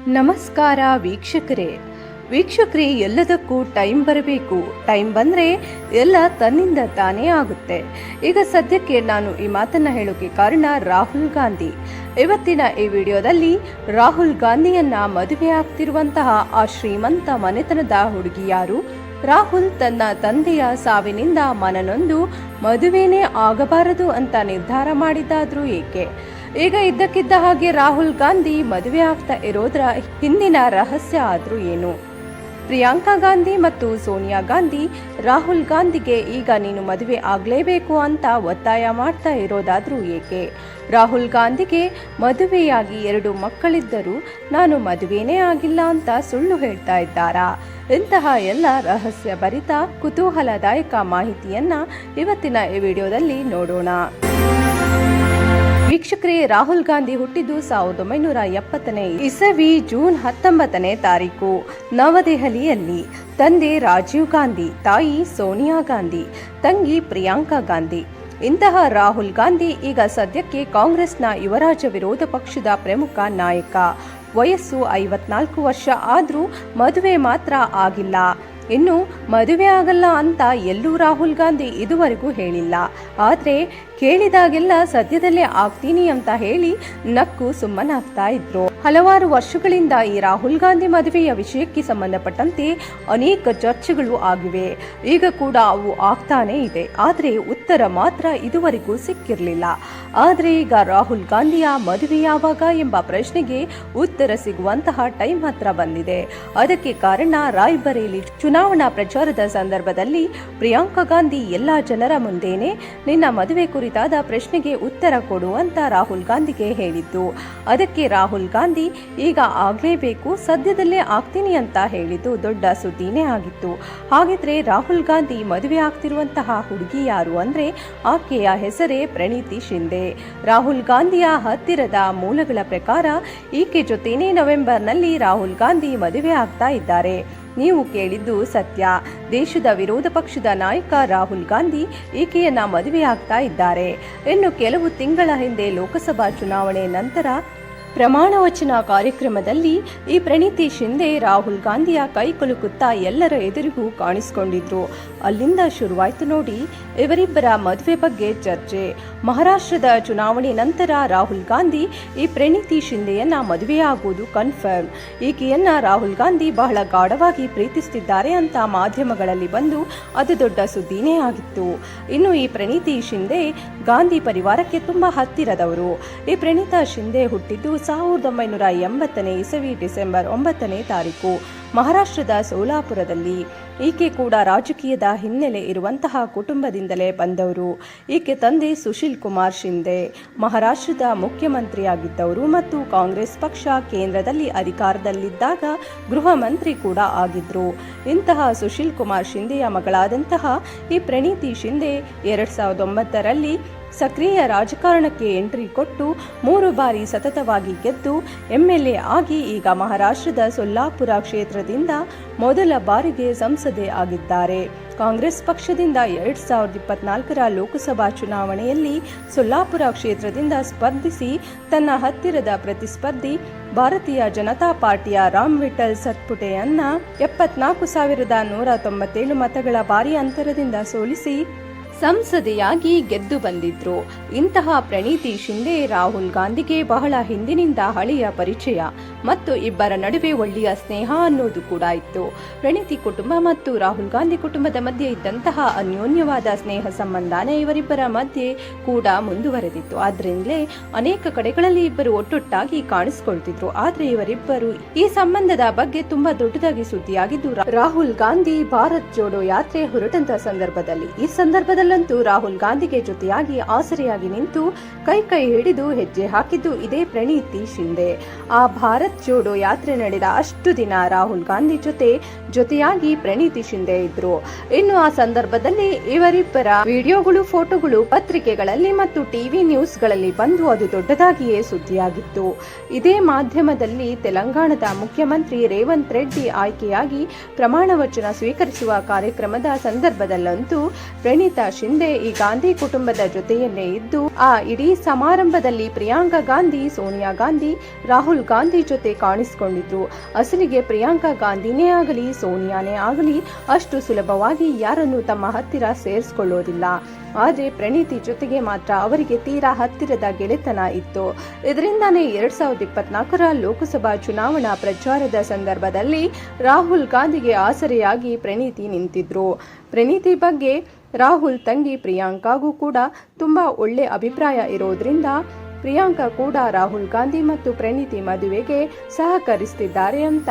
ನಮಸ್ಕಾರ ವೀಕ್ಷಕರೇ, ಎಲ್ಲದಕ್ಕೂ ಟೈಮ್ ಬರಬೇಕು. ಟೈಮ್ ಬಂದರೆ ಎಲ್ಲ ತನ್ನಿಂದ ತಾನೇ ಆಗುತ್ತೆ. ಈಗ ಸದ್ಯಕ್ಕೆ ನಾನು ಈ ಮಾತನ್ನು ಹೇಳೋಕೆ ಕಾರಣ ರಾಹುಲ್ ಗಾಂಧಿ. ಇವತ್ತಿನ ಈ ವಿಡಿಯೋದಲ್ಲಿ ರಾಹುಲ್ ಗಾಂಧಿಯನ್ನ ಮದುವೆ ಆಗ್ತಿರುವಂತಹ ಆ ಶ್ರೀಮಂತ ಮನೆತನದ ಹುಡುಗಿ ಯಾರು? ರಾಹುಲ್ ತನ್ನ ತಂದೆಯ ಸಾವಿನಿಂದ ಮನನೊಂದು ಮದುವೆನೇ ಆಗಬಾರದು ಅಂತ ನಿರ್ಧಾರ ಮಾಡಿದ್ದಾದ್ರೂ ಏಕೆ? ಈಗ ಇದ್ದಕ್ಕಿದ್ದ ಹಾಗೆ ರಾಹುಲ್ ಗಾಂಧಿ ಮದುವೆ ಆಗ್ತಾ ಇರೋದ್ರ ಹಿಂದಿನ ರಹಸ್ಯ ಆದ್ರೂ ಏನು? ಪ್ರಿಯಾಂಕಾ ಗಾಂಧಿ ಮತ್ತು ಸೋನಿಯಾ ಗಾಂಧಿ ರಾಹುಲ್ ಗಾಂಧಿಗೆ ಈಗ ನೀನು ಮದುವೆ ಆಗಲೇಬೇಕು ಅಂತ ಒತ್ತಾಯ ಮಾಡ್ತಾ ಇರೋದಾದ್ರೂ ಏಕೆ? ರಾಹುಲ್ ಗಾಂಧಿಗೆ ಮದುವೆಯಾಗಿ 2 ಮಕ್ಕಳಿದ್ದರೂ ನಾನು ಮದುವೆನೇ ಆಗಿಲ್ಲ ಅಂತ ಸುಳ್ಳು ಹೇಳ್ತಾ ಇದ್ದಾರಾ? ಇಂತಹ ಎಲ್ಲ ರಹಸ್ಯ ಭರಿತ ಕುತೂಹಲದಾಯಕ ಮಾಹಿತಿಯನ್ನ ಇವತ್ತಿನ ಈ ವಿಡಿಯೋದಲ್ಲಿ ನೋಡೋಣ. ವೀಕ್ಷಕರೇ, ರಾಹುಲ್ ಗಾಂಧಿ ಹುಟ್ಟಿದ್ದು 1970ನೇ ಇಸವಿ ಜೂನ್ 19ನೇ ತಾರೀಕು ನವದೆಹಲಿಯಲ್ಲಿ. ತಂದೆ ರಾಜೀವ್ ಗಾಂಧಿ, ತಾಯಿ ಸೋನಿಯಾ ಗಾಂಧಿ, ತಂಗಿ ಪ್ರಿಯಾಂಕಾ ಗಾಂಧಿ. ಇಂತಹ ರಾಹುಲ್ ಗಾಂಧಿ ಈಗ ಸದ್ಯಕ್ಕೆ ಕಾಂಗ್ರೆಸ್ನ ಯುವರಾಜ ವಿರೋಧ ಪಕ್ಷದ ಪ್ರಮುಖ ನಾಯಕ. ವಯಸ್ಸು 54 ವರ್ಷ ಆದ್ರೂ ಮದುವೆ ಮಾತ್ರ ಆಗಿಲ್ಲ. ಇನ್ನು ಮದುವೆ ಆಗಲ್ಲ ಅಂತ ಎಲ್ಲೂ ರಾಹುಲ್ ಗಾಂಧಿ ಇದುವರೆಗೂ ಹೇಳಿಲ್ಲ. ಆದರೆ ಕೇಳಿದಾಗೆಲ್ಲ ಸದ್ಯದಲ್ಲೇ ಆಗ್ತೀನಿ ಅಂತ ಹೇಳಿ ನಕ್ಕು ಸುಮ್ಮನಾಗ್ತಾ ಇದ್ರು. ಹಲವಾರು ವರ್ಷಗಳಿಂದ ಈ ರಾಹುಲ್ ಗಾಂಧಿ ಮದುವೆಯ ವಿಷಯಕ್ಕೆ ಸಂಬಂಧಪಟ್ಟಂತೆ ಅನೇಕ ಚರ್ಚೆಗಳು ಆಗಿವೆ. ಈಗ ಕೂಡ ಅವು ಆಗ್ತಾನೇ ಇದೆ. ಆದರೆ ಉತ್ತರ ಮಾತ್ರ ಇದುವರೆಗೂ ಸಿಕ್ಕಿರಲಿಲ್ಲ. ಆದರೆ ಈಗ ರಾಹುಲ್ ಗಾಂಧಿಯ ಮದುವೆ ಯಾವಾಗ ಎಂಬ ಪ್ರಶ್ನೆಗೆ ಉತ್ತರ ಸಿಗುವಂತಹ ಟೈಮ್ ಹತ್ರ ಬಂದಿದೆ. ಅದಕ್ಕೆ ಕಾರಣ ರಾಯ್ಬರೇಲಿ ಚುನಾವಣಾ ಪ್ರಚಾರದ ಸಂದರ್ಭದಲ್ಲಿ ಪ್ರಿಯಾಂಕಾ ಗಾಂಧಿ ಎಲ್ಲಾ ಜನರ ಮುಂದೆನೆ ನಿನ್ನ ಮದುವೆ ಕುರಿತಾದ ಪ್ರಶ್ನೆಗೆ ಉತ್ತರ ಕೊಡು ಅಂತ ರಾಹುಲ್ ಗಾಂಧಿಗೆ ಹೇಳಿದ್ದು. ಅದಕ್ಕೆ ರಾಹುಲ್ ಗಾಂಧಿ ಈಗ ಆಗ್ಲೇಬೇಕು, ಸದ್ಯದಲ್ಲೇ ಆಗ್ತೀನಿ ಅಂತ ಹೇಳಿದ್ದು ದೊಡ್ಡ ಸುದ್ದಿನೇ ಆಗಿತ್ತು. ಹಾಗಿದ್ರೆ ರಾಹುಲ್ ಗಾಂಧಿ ಮದುವೆ ಆಗ್ತಿರುವಂತಹ ಹುಡುಗಿ ಯಾರು ಅಂದ್ರೆ ಆಕೆಯ ಹೆಸರೇ ಪ್ರಣೀತಿ ಶಿಂದೆ. ರಾಹುಲ್ ಗಾಂಧಿಯ ಹತ್ತಿರದ ಮೂಲಗಳ ಪ್ರಕಾರ ಈಕೆ ಜೊತೆನೇ ನವೆಂಬರ್ನಲ್ಲಿ ರಾಹುಲ್ ಗಾಂಧಿ ಮದುವೆ ಆಗ್ತಾ ಇದ್ದಾರೆ. ನೀವು ಕೇಳಿದ್ದು ಸತ್ಯ. ದೇಶದ ವಿರೋಧ ಪಕ್ಷದ ನಾಯಕ ರಾಹುಲ್ ಗಾಂಧಿ ಈಕೆಯನ್ನ ಮದುವೆ ಆಗ್ತಾ ಇದ್ದಾರೆ. ಇನ್ನು ಕೆಲವು ತಿಂಗಳ ಹಿಂದೆ ಲೋಕಸಭಾ ಚುನಾವಣೆ ನಂತರ ಪ್ರಮಾಣ ವಚನ ಕಾರ್ಯಕ್ರಮದಲ್ಲಿ ಈ ಪ್ರಣೀತಿ ಶಿಂದೆ ರಾಹುಲ್ ಗಾಂಧಿಯ ಕೈ ಕುಲುಕುತ್ತಾ ಎಲ್ಲರ ಎದುರಿಗೂ ಕಾಣಿಸಿಕೊಂಡಿದ್ರು. ಅಲ್ಲಿಂದ ಶುರುವಾಯ್ತು ನೋಡಿ ಇವರಿಬ್ಬರ ಮದುವೆ ಬಗ್ಗೆ ಚರ್ಚೆ. ಮಹಾರಾಷ್ಟ್ರದ ಚುನಾವಣೆ ನಂತರ ರಾಹುಲ್ ಗಾಂಧಿ ಈ ಪ್ರಣೀತಿ ಶಿಂದೆಯನ್ನ ಮದುವೆಯಾಗುವುದು ಕನ್ಫರ್ಮ್. ಈಕೆಯನ್ನ ರಾಹುಲ್ ಗಾಂಧಿ ಬಹಳ ಗಾಢವಾಗಿ ಪ್ರೀತಿಸುತ್ತಿದ್ದಾರೆ ಅಂತ ಮಾಧ್ಯಮಗಳಲ್ಲಿ ಬಂದು ಅದು ದೊಡ್ಡ ಸುದ್ದಿನೇ ಆಗಿತ್ತು. ಇನ್ನು ಈ ಪ್ರಣೀತಿ ಶಿಂದೆ ಗಾಂಧಿ ಪರಿವಾರಕ್ಕೆ ತುಂಬಾ ಹತ್ತಿರದವರು. ಈ ಪ್ರಣೀತಾ ಶಿಂದೆ ಹುಟ್ಟಿದ್ದು 1980ನೇ ಇಸವಿ ಡಿಸೆಂಬರ್ 9ನೇ ತಾರೀಕು ಮಹಾರಾಷ್ಟ್ರದ ಸೋಲಾಪುರದಲ್ಲಿ. ಈಕೆ ಕೂಡ ರಾಜಕೀಯದ ಹಿನ್ನೆಲೆ ಇರುವಂತಹ ಕುಟುಂಬದಿಂದಲೇ ಬಂದವರು. ಈಕೆ ತಂದೆ ಸುಶೀಲ್ ಕುಮಾರ್ ಶಿಂದೆ ಮಹಾರಾಷ್ಟ್ರದ ಮುಖ್ಯಮಂತ್ರಿಯಾಗಿದ್ದವರು ಮತ್ತು ಕಾಂಗ್ರೆಸ್ ಪಕ್ಷ ಕೇಂದ್ರದಲ್ಲಿ ಅಧಿಕಾರದಲ್ಲಿದ್ದಾಗ ಗೃಹ ಮಂತ್ರಿ ಕೂಡ ಆಗಿದ್ರು. ಇಂತಹ ಸುಶೀಲ್ ಕುಮಾರ್ ಶಿಂದೆಯ ಮಗಳಾದಂತಹ ಈ ಪ್ರಣೀತಿ ಶಿಂದೆ 2009ರಲ್ಲಿ ಸಕ್ರಿಯ ರಾಜಕಾರಣಕ್ಕೆ ಎಂಟ್ರಿ ಕೊಟ್ಟು 3 ಬಾರಿ ಸತತವಾಗಿ ಗೆದ್ದು MLA ಆಗಿ ಈಗ ಮಹಾರಾಷ್ಟ್ರದ ಸೊಲ್ಲಾಪುರ ಕ್ಷೇತ್ರದಿಂದ ಮೊದಲ ಬಾರಿಗೆ ಸಂಸದೆ ಆಗಿದ್ದಾರೆ. ಕಾಂಗ್ರೆಸ್ ಪಕ್ಷದಿಂದ 2024ರ ಲೋಕಸಭಾ ಚುನಾವಣೆಯಲ್ಲಿ ಸೊಲ್ಲಾಪುರ ಕ್ಷೇತ್ರದಿಂದ ಸ್ಪರ್ಧಿಸಿ ತನ್ನ ಹತ್ತಿರದ ಪ್ರತಿಸ್ಪರ್ಧಿ ಭಾರತೀಯ ಜನತಾ ಪಾರ್ಟಿಯ ರಾಮ್ ವಿಠಲ್ ಸತ್ಪುಟೆಯನ್ನ 74,197 ಮತಗಳ ಭಾರಿ ಅಂತರದಿಂದ ಸೋಲಿಸಿ ಸಂಸದೆಯಾಗಿ ಗೆದ್ದು ಬಂದಿದ್ರು. ಇಂತಹ ಪ್ರಣೀತಿ ಶಿಂದೆ ರಾಹುಲ್ ಗಾಂಧಿಗೆ ಬಹಳ ಹಿಂದಿನಿಂದ ಹಳೆಯ ಪರಿಚಯ ಮತ್ತು ಇಬ್ಬರ ನಡುವೆ ಒಳ್ಳೆಯ ಸ್ನೇಹ ಅನ್ನೋದು ಕೂಡ ಇತ್ತು. ಪ್ರಣೀತಿ ಕುಟುಂಬ ಮತ್ತು ರಾಹುಲ್ ಗಾಂಧಿ ಕುಟುಂಬದ ಮಧ್ಯೆ ಇದ್ದಂತಹ ಅನ್ಯೋನ್ಯವಾದ ಸ್ನೇಹ ಸಂಬಂಧನೇ ಇವರಿಬ್ಬರ ಮಧ್ಯೆ ಕೂಡ ಮುಂದುವರೆದಿತ್ತು. ಆದ್ರಿಂದಲೇ ಅನೇಕ ಕಡೆಗಳಲ್ಲಿ ಇಬ್ಬರು ಒಟ್ಟೊಟ್ಟಾಗಿ ಕಾಣಿಸಿಕೊಳ್ತಿದ್ರು. ಆದ್ರೆ ಇವರಿಬ್ಬರು ಈ ಸಂಬಂಧದ ಬಗ್ಗೆ ತುಂಬಾ ದೊಡ್ಡದಾಗಿ ಸುದ್ದಿಯಾಗಿದ್ದು ರಾಹುಲ್ ಗಾಂಧಿ ಭಾರತ್ ಜೋಡೋ ಯಾತ್ರೆ ಹೊರಟಂತ ಸಂದರ್ಭದಲ್ಲಿ. ಈ ಸಂದರ್ಭದಲ್ಲಂತೂ ರಾಹುಲ್ ಗಾಂಧಿಗೆ ಜೊತೆಯಾಗಿ ಆಸರೆಯಾಗಿ ನಿಂತು ಕೈ ಹಿಡಿದು ಹೆಜ್ಜೆ ಹಾಕಿದ್ದು ಇದೇ ಪ್ರಣೀತಿ ಶಿಂದೆ. ಆ ಭಾರತ್ ಜೋಡೋ ಯಾತ್ರೆ ನಡೆದ ಅಷ್ಟು ದಿನ ರಾಹುಲ್ ಗಾಂಧಿ ಜೊತೆಯಾಗಿ ಪ್ರಣೀತಿ ಶಿಂದೆ ಇದ್ರು. ಇನ್ನು ಆ ಸಂದರ್ಭದಲ್ಲಿ ಇವರಿಬ್ಬರ ವಿಡಿಯೋಗಳು, ಫೋಟೋಗಳು ಪತ್ರಿಕೆಗಳಲ್ಲಿ ಮತ್ತು ಟಿವಿ ನ್ಯೂಸ್ಗಳಲ್ಲಿ ಬಂದು ಅದು ದೊಡ್ಡದಾಗಿಯೇ ಸುದ್ದಿಯಾಗಿತ್ತು. ಇದೇ ಮಾಧ್ಯಮದಲ್ಲಿ ತೆಲಂಗಾಣದ ಮುಖ್ಯಮಂತ್ರಿ ರೇವಂತ್ ರೆಡ್ಡಿ ಆಯ್ಕೆಯಾಗಿ ಪ್ರಮಾಣ ವಚನ ಸ್ವೀಕರಿಸುವ ಕಾರ್ಯಕ್ರಮದ ಸಂದರ್ಭದಲ್ಲಂತೂ ಪ್ರಣೀತಾ ಶಿಂದೆ ಈ ಗಾಂಧಿ ಕುಟುಂಬದ ಜೊತೆಯಲ್ಲೇ ಇದ್ದು ಆ ಇಡೀ ಸಮಾರಂಭದಲ್ಲಿ ಪ್ರಿಯಾಂಕಾ ಗಾಂಧಿ, ಸೋನಿಯಾ ಗಾಂಧಿ, ರಾಹುಲ್ ಗಾಂಧಿ ಜೊತೆ ಜೊತೆ ಕಾಣಿಸಿಕೊಂಡಿದ್ರು. ಅಸಲಿಗೆ ಪ್ರಿಯಾಂಕಾ ಗಾಂಧಿನೇ ಆಗಲಿ ಸೋನಿಯಾನೇ ಆಗಲಿ ಅಷ್ಟು ಸುಲಭವಾಗಿ ಯಾರನ್ನು ತಮ್ಮ ಹತ್ತಿರ ಸೇರಿಸಿಕೊಳ್ಳೋದಿಲ್ಲ. ಆದರೆ ಪ್ರಣೀತಿ ಜೊತೆಗೆ ಮಾತ್ರ ಅವರಿಗೆ ತೀರಾ ಹತ್ತಿರದ ಗೆಳೆತನ ಇತ್ತು. ಇದರಿಂದಾನೇ 2024ರ ಲೋಕಸಭಾ ಚುನಾವಣಾ ಪ್ರಚಾರದ ಸಂದರ್ಭದಲ್ಲಿ ರಾಹುಲ್ ಗಾಂಧಿಗೆ ಆಸರೆಯಾಗಿ ಪ್ರಣೀತಿ ನಿಂತಿದ್ರು. ಪ್ರಣೀತಿ ಬಗ್ಗೆ ರಾಹುಲ್ ತಂಗಿ ಪ್ರಿಯಾಂಕಾಗೂ ಕೂಡ ತುಂಬಾ ಒಳ್ಳೆ ಅಭಿಪ್ರಾಯ ಇರೋದ್ರಿಂದ ಪ್ರಿಯಾಂಕಾ ಕೂಡ ರಾಹುಲ್ ಗಾಂಧಿ ಮತ್ತು ಪ್ರಣೀತಿ ಮದುವೆಗೆ ಸಹಕರಿಸುತ್ತಿದ್ದಾರೆ ಅಂತ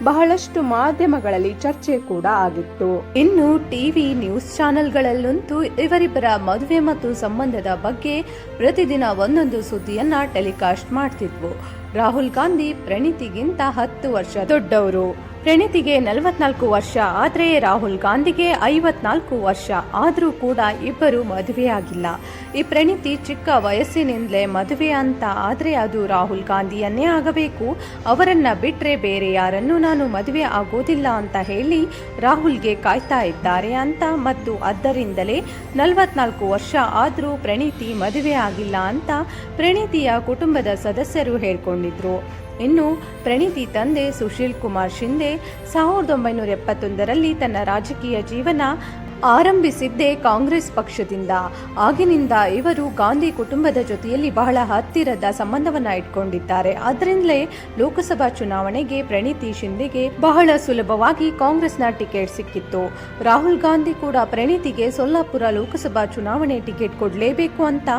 ಬಹಳಷ್ಟು ಮಾಧ್ಯಮಗಳಲ್ಲಿ ಚರ್ಚೆ ಕೂಡ ಆಗಿತ್ತು. ಇನ್ನು ಟಿವಿ ನ್ಯೂಸ್ ಚಾನೆಲ್ಗಳಲ್ಲಂತೂ ಇವರಿಬ್ಬರ ಮದುವೆ ಮತ್ತು ಸಂಬಂಧದ ಬಗ್ಗೆ ಪ್ರತಿದಿನ ಒಂದೊಂದು ಸುದ್ದಿಯನ್ನ ಟೆಲಿಕಾಸ್ಟ್ ಮಾಡ್ತಿದ್ವು. ರಾಹುಲ್ ಗಾಂಧಿ ಪ್ರಣೀತಿಗಿಂತ 10 ವರ್ಷ ದೊಡ್ಡವರು. ಪ್ರಣೀತಿಗೆ 44 ವರ್ಷ ಆದರೆ ರಾಹುಲ್ ಗಾಂಧಿಗೆ 54 ವರ್ಷ ಆದರೂ ಕೂಡ ಇಬ್ಬರು ಮದುವೆಯಾಗಿಲ್ಲ. ಈ ಪ್ರಣೀತಿ ಚಿಕ್ಕ ವಯಸ್ಸಿನಿಂದಲೇ ಮದುವೆ ಅಂತ ಆದರೆ ಅದು ರಾಹುಲ್ ಗಾಂಧಿಯನ್ನೇ ಆಗಬೇಕು, ಅವರನ್ನ ಬಿಟ್ರೆ ಬೇರೆ ಯಾರನ್ನು ನಾನು ಮದುವೆ ಆಗೋದಿಲ್ಲ ಅಂತ ಹೇಳಿ ರಾಹುಲ್ಗೆ ಕಾಯ್ತಾ ಇದ್ದಾರೆ ಅಂತ, ಮತ್ತು ಅದರಿಂದಲೇ 44 ವರ್ಷ ಆದರೂ ಪ್ರಣೀತಿ ಮದುವೆ ಆಗಿಲ್ಲ ಅಂತ ಪ್ರಣೀತಿಯ ಕುಟುಂಬದ ಸದಸ್ಯರು ಹೇಳ್ಕೊಂಡಿದ್ರು. ಇನ್ನು ಪ್ರಣೀತಿ ತಂದೆ ಸುಶೀಲ್ ಕುಮಾರ್ ಶಿಂದೆ 1971ರಲ್ಲಿ ತನ್ನ ರಾಜಕೀಯ ಜೀವನ ಆರಂಭಿಸಿದ್ದೇ ಕಾಂಗ್ರೆಸ್ ಪಕ್ಷದಿಂದ. ಆಗಿನಿಂದ ಇವರು ಗಾಂಧಿ ಕುಟುಂಬದ ಜೊತೆಯಲ್ಲಿ ಬಹಳ ಹತ್ತಿರದ ಸಂಬಂಧವನ್ನ ಇಟ್ಕೊಂಡಿದ್ದಾರೆ. ಅದರಿಂದಲೇ ಲೋಕಸಭಾ ಚುನಾವಣೆಗೆ ಪ್ರಣೀತಿ ಶಿಂದೆಗೆ ಬಹಳ ಸುಲಭವಾಗಿ ಕಾಂಗ್ರೆಸ್ನ ಟಿಕೆಟ್ ಸಿಕ್ಕಿತ್ತು. ರಾಹುಲ್ ಗಾಂಧಿ ಕೂಡ ಪ್ರಣೀತಿಗೆ ಸೊಲ್ಲಾಪುರ ಲೋಕಸಭಾ ಚುನಾವಣೆ ಟಿಕೆಟ್ ಕೊಡಲೇಬೇಕು ಅಂತ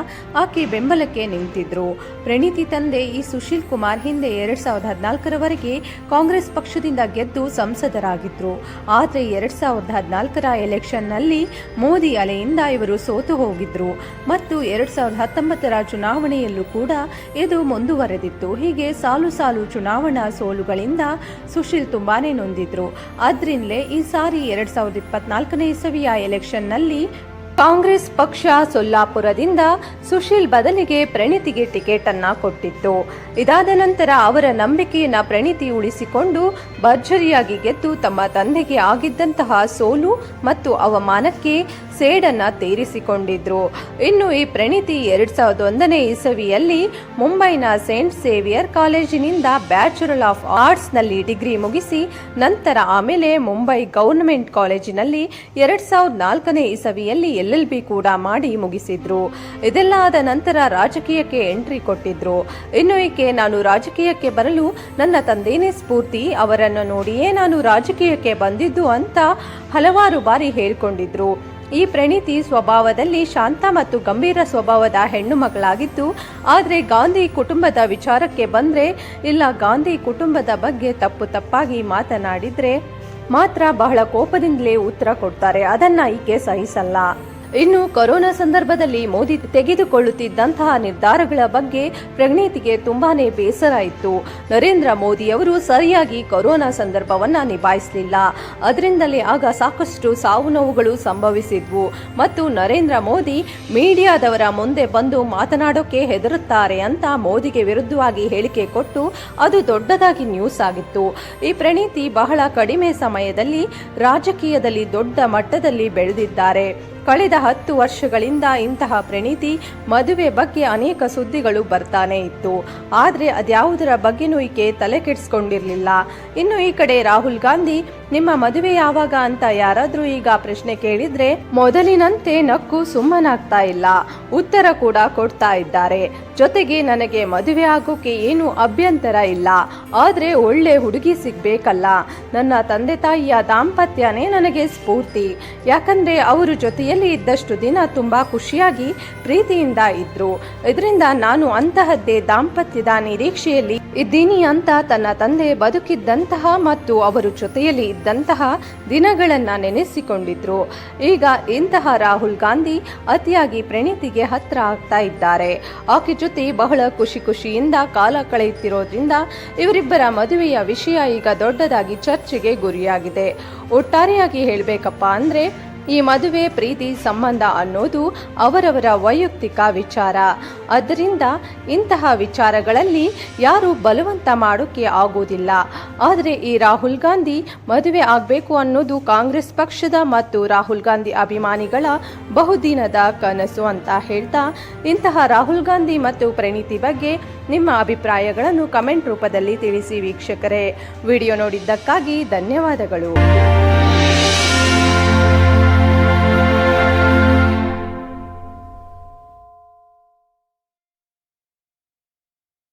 ಆಕೆ ಬೆಂಬಲಕ್ಕೆ ನಿಂತಿದ್ರು. ಪ್ರಣೀತಿ ತಂದೆ ಈ ಸುಶೀಲ್ ಕುಮಾರ್ ಹಿಂದೆ 2014ರವರೆಗೆ ಕಾಂಗ್ರೆಸ್ ಪಕ್ಷದಿಂದ ಗೆದ್ದು ಸಂಸದರಾಗಿದ್ರು. ಆದರೆ 2014ರ ಎಲೆಕ್ಷನ್ ನಲ್ಲಿ ಮೋದಿ ಅಲೆಯಿಂದ ಇವರು ಸೋತು ಹೋಗಿದ್ರು ಮತ್ತು 2019ರ ಚುನಾವಣೆಯಲ್ಲೂ ಕೂಡ ಇದು ಮುಂದುವರೆದಿತ್ತು. ಹೀಗೆ ಸಾಲು ಸಾಲು ಚುನಾವಣಾ ಸೋಲುಗಳಿಂದ ಸುಶೀಲ್ ತುಂಬಾನೇ ನೊಂದಿದ್ರು. ಆದ್ರಿಂದಲೇ ಈ ಸಾರಿ 2024ನೇ ಇಸವಿಯ ಎಲೆಕ್ಷನ್ ನಲ್ಲಿ ಕಾಂಗ್ರೆಸ್ ಪಕ್ಷ ಸೊಲ್ಲಾಪುರದಿಂದ ಸುಶೀಲ್ ಬದಲಿಗೆ ಪ್ರಣೀತಿಗೆ ಟಿಕೆಟ್ ಅನ್ನ ಕೊಟ್ಟಿತ್ತು. ಇದಾದ ನಂತರ ಅವರ ನಂಬಿಕೆಯನ್ನ ಪ್ರಣೀತಿ ಉಳಿಸಿಕೊಂಡು ಭರ್ಜರಿಯಾಗಿ ಗೆದ್ದು ತಮ್ಮ ತಂದೆಗೆ ಆಗಿದ್ದಂತಹ ಸೋಲು ಮತ್ತು ಅವಮಾನಕ್ಕೆ ಸೇಡನ್ನ ತೀರಿಸಿಕೊಂಡಿದ್ರು. ಇನ್ನು ಈ ಪ್ರಣೀತಿ 2001ನೇ ಇಸವಿಯಲ್ಲಿ ಮುಂಬೈನ ಸೇಂಟ್ ಸೇವಿಯರ್ ಕಾಲೇಜಿನಿಂದ ಬ್ಯಾಚುಲರ್ ಆಫ್ ಆರ್ಟ್ಸ್ ನಲ್ಲಿ ಡಿಗ್ರಿ ಮುಗಿಸಿ ನಂತರ ಆಮೇಲೆ ಮುಂಬೈ ಗವರ್ನಮೆಂಟ್ ಕಾಲೇಜಿನಲ್ಲಿ 2004ನೇ ಇಸವಿಯಲ್ಲಿ LLB ಕೂಡ ಮಾಡಿ ಮುಗಿಸಿದ್ರು. ಇದೆಲ್ಲ ಆದ ನಂತರ ರಾಜಕೀಯಕ್ಕೆ ಎಂಟ್ರಿ ಕೊಟ್ಟಿದ್ರು. ಇನ್ನು ಈಕೆ ನಾನು ರಾಜಕೀಯಕ್ಕೆ ಬರಲು ನನ್ನ ತಂದೆನೇ ಸ್ಫೂರ್ತಿ, ಅವರನ್ನು ನೋಡಿಯೇ ನಾನು ರಾಜಕೀಯಕ್ಕೆ ಬಂದಿದ್ದು ಅಂತ ಹಲವಾರು ಬಾರಿ ಹೇಳ್ಕೊಂಡಿದ್ರು. ಈ ಪ್ರಣೀತಿ ಸ್ವಭಾವದಲ್ಲಿ ಶಾಂತ ಮತ್ತು ಗಂಭೀರ ಸ್ವಭಾವದ ಹೆಣ್ಣು ಮಗಳಾಗಿದ್ದು, ಆದರೆ ಗಾಂಧಿ ಕುಟುಂಬದ ವಿಚಾರಕ್ಕೆ ಬಂದ್ರೆ ಇಲ್ಲ ಗಾಂಧಿ ಕುಟುಂಬದ ಬಗ್ಗೆ ತಪ್ಪಾಗಿ ಮಾತನಾಡಿದ್ರೆ ಮಾತ್ರ ಬಹಳ ಕೋಪದಿಂದಲೇ ಉತ್ತರ ಕೊಡ್ತಾರೆ. ಅದನ್ನ ಈಕೆ ಸಹಿಸಲ್ಲ. ಇನ್ನು ಕೊರೋನಾ ಸಂದರ್ಭದಲ್ಲಿ ಮೋದಿ ತೆಗೆದುಕೊಳ್ಳುತ್ತಿದ್ದಂತಹ ನಿರ್ಧಾರಗಳ ಬಗ್ಗೆ ಪ್ರಣೀತಿಗೆ ತುಂಬಾನೇ ಬೇಸರ ಇತ್ತು. ನರೇಂದ್ರ ಮೋದಿ ಅವರು ಸರಿಯಾಗಿ ಕೊರೋನಾ ಸಂದರ್ಭವನ್ನ ನಿಭಾಯಿಸಲಿಲ್ಲ. ಅದರಿಂದಲೇ ಆಗ ಸಾಕಷ್ಟು ಸಾವು ನೋವುಗಳು ಸಂಭವಿಸಿದ್ವು ಮತ್ತು ನರೇಂದ್ರ ಮೋದಿ ಮೀಡಿಯಾದವರ ಮುಂದೆ ಬಂದು ಮಾತನಾಡೋಕೆ ಹೆದರುತ್ತಾರೆ ಅಂತ ಮೋದಿಗೆ ವಿರುದ್ಧವಾಗಿ ಹೇಳಿಕೆ ಕೊಟ್ಟು ಅದು ದೊಡ್ಡದಾಗಿ ನ್ಯೂಸ್ ಆಗಿತ್ತು. ಈ ಪ್ರಣೀತಿ ಬಹಳ ಕಡಿಮೆ ಸಮಯದಲ್ಲಿ ರಾಜಕೀಯದಲ್ಲಿ ದೊಡ್ಡ ಮಟ್ಟದಲ್ಲಿ ಬೆಳೆದಿದ್ದಾರೆ. ಕಳೆದ 10 ವರ್ಷಗಳಿಂದ ಇಂತಹ ಪ್ರಣೀತಿ ಮದುವೆ ಬಗ್ಗೆ ಅನೇಕ ಸುದ್ದಿಗಳು ಬರ್ತಾನೆ ಇತ್ತು. ಆದರೆ ಅದ್ಯಾವುದರ ಬಗ್ಗೆನೂ ಈಕೆ ತಲೆ ಕೆಡಿಸ್ಕೊಂಡಿರ್ಲಿಲ್ಲ. ಇನ್ನು ಈ ಕಡೆ ರಾಹುಲ್ ಗಾಂಧಿ ನಿಮ್ಮ ಮದುವೆ ಯಾವಾಗ ಅಂತ ಯಾರಾದ್ರೂ ಈಗ ಪ್ರಶ್ನೆ ಕೇಳಿದ್ರೆ ಮೊದಲಿನಂತೆ ನಕ್ಕು ಸುಮ್ಮನಾಗ್ತಾ ಇಲ್ಲ, ಉತ್ತರ ಕೂಡ ಕೊಡ್ತಾ ಇದ್ದಾರೆ. ಜೊತೆಗೆ ನನಗೆ ಮದುವೆ ಆಗೋಕೆ ಏನು ಅಭ್ಯಂತರ ಇಲ್ಲ, ಆದ್ರೆ ಒಳ್ಳೆ ಹುಡುಗಿ ಸಿಗ್ಬೇಕಲ್ಲ. ನನ್ನ ತಂದೆ ತಾಯಿಯ ದಾಂಪತ್ಯನೇ ನನಗೆ ಸ್ಫೂರ್ತಿ. ಯಾಕಂದ್ರೆ ಅವರು ಜೊತೆಯಲ್ಲಿ ಇದ್ದಷ್ಟು ದಿನ ತುಂಬಾ ಖುಷಿಯಾಗಿ ಪ್ರೀತಿಯಿಂದ ಇದ್ರು. ಇದರಿಂದ ನಾನು ಅಂತಹದ್ದೇ ದಾಂಪತ್ಯದ ನಿರೀಕ್ಷೆಯಲ್ಲಿ ಇದ್ದೀನಿ ಅಂತ ತನ್ನ ತಂದೆ ಬದುಕಿದ್ದಂತಹ ಮತ್ತು ಅವರು ಜೊತೆಯಲ್ಲಿ ಇದ್ದಂತಹ ದಿನಗಳನ್ನ ನೆನೆಸಿಕೊಂಡಿದ್ರು. ಈಗ ಇಂತಹ ರಾಹುಲ್ ಗಾಂಧಿ ಅತಿಯಾಗಿ ಪ್ರಣೀತಿಗೆ ಹತ್ರ ಆಗ್ತಾ ಇದ್ದಾರೆ. ಆಕೆ ಜೊತೆ ಬಹಳ ಖುಷಿಯಿಂದ ಕಾಲ ಕಳೆಯುತ್ತಿರೋದ್ರಿಂದ ಇವರಿಬ್ಬರ ಮದುವೆಯ ವಿಷಯ ಈಗ ದೊಡ್ಡದಾಗಿ ಚರ್ಚೆಗೆ ಗುರಿಯಾಗಿದೆ. ಒಟ್ಟಾರೆಯಾಗಿ ಹೇಳಬೇಕಪ್ಪ ಅಂದ್ರೆ ಈ ಮದುವೆ ಪ್ರೀತಿ ಸಂಬಂಧ ಅನ್ನೋದು ಅವರವರ ವೈಯಕ್ತಿಕ ವಿಚಾರ. ಆದ್ದರಿಂದ ಇಂತಹ ವಿಚಾರಗಳಲ್ಲಿ ಯಾರು ಬಲವಂತ ಮಾಡೋಕೆ ಆಗೋದಿಲ್ಲ. ಆದರೆ ಈ ರಾಹುಲ್ ಗಾಂಧಿ ಮದುವೆ ಆಗಬೇಕು ಅನ್ನೋದು ಕಾಂಗ್ರೆಸ್ ಪಕ್ಷದ ಮತ್ತು ರಾಹುಲ್ ಗಾಂಧಿ ಅಭಿಮಾನಿಗಳ ಬಹುದಿನದ ಕನಸು ಅಂತ ಹೇಳ್ತಾ, ಇಂತಹ ರಾಹುಲ್ ಗಾಂಧಿ ಮತ್ತು ಪ್ರಣೀತಿ ಬಗ್ಗೆ ನಿಮ್ಮ ಅಭಿಪ್ರಾಯಗಳನ್ನು ಕಮೆಂಟ್ ರೂಪದಲ್ಲಿ ತಿಳಿಸಿ ವೀಕ್ಷಕರೇ. ವಿಡಿಯೋ ನೋಡಿದ್ದಕ್ಕಾಗಿ ಧನ್ಯವಾದಗಳು.